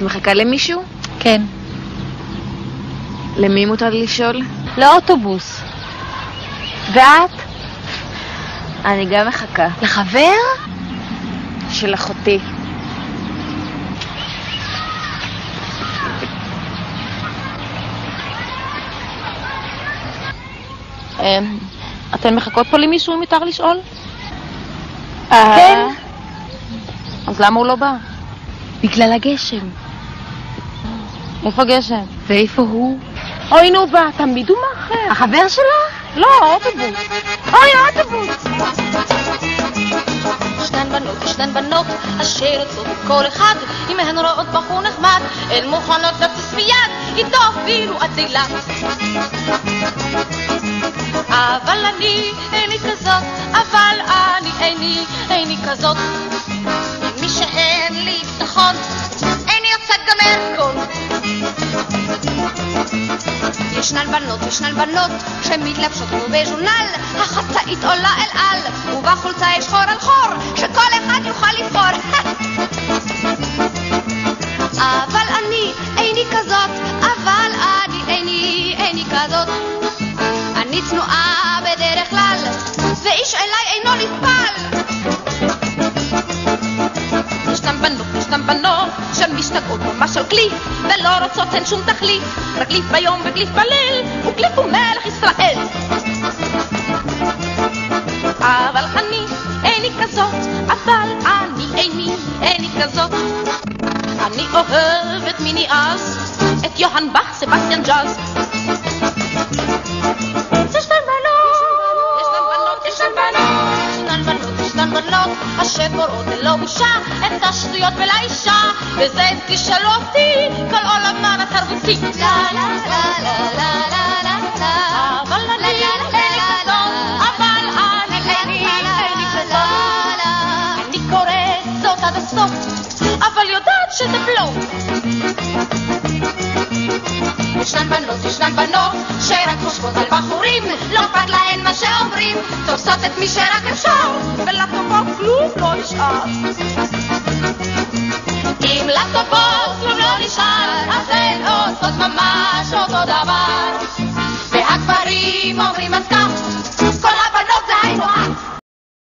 מחכה למישהו? כן. למי מותר לשאול? לאוטובוס. ואת? אני גם מחכה. לחבר? של אחותי. אתן מחכות פה למישהו אם מותר לשאול? כן. אז למה הוא לא בא? בגלל הגשם. איפה הגשם? ואיפה הוא? אוי, נו בא, תמיד הוא מאחר. החבר שלו? לא, האוטובוס. אוי, האוטובוס! ישנן בנות אשר יוצאות כל אחד אם הן רואות בחור נחמד הן מוכנות לטוס מיד איתו אפילו עד אילת. אבל אני איני כזאת, אבל אני איני כזאת. מי שאין לי ביטחון איני יוצאת גם מהכל. ישנן בנות שמתלבשות כמו בז'ורנל, החצאית עולה אל על ובחולצה יש חור על חור שכל אחד יוכל לבחור. אבל אני איני כזאת, אבל אני איני כזאת. אני צנועה בדרך כלל ואיש אליי אינו נטפל. ישנן בנות שמשתגעות ממש על קליף ולא רוצות אין שום תחליף, רק קליף ביום וקליף בליל וקליף הוא מלך ישראל. אבל אני איני כזאת, אבל אני איני כזאת. אני אוהבת מיני אז את יוהאן באך, סבסטיאן ג'אז. ישנן בנות אשר קוראות ללא בושה את השטויות ולאישה, וזה תשאלו אותי כל עולמן התרבותי. לה לה לה לה לה לה לה לה. אבל אני איני כזאת, אבל אני איני כזאת. אני קוראת זאת עד הסוף, אבל יודעת שזה בלוף. ישנן בנות שרק חושבות על בחורים, לא אכפת להן מה שאומרים, תופסות את מי שרק אפשר ולטובות כלום לא נשאר. אם לטובות כלום לא נשאר אז הן עושות ממש אותו דבר, והגברים אומרים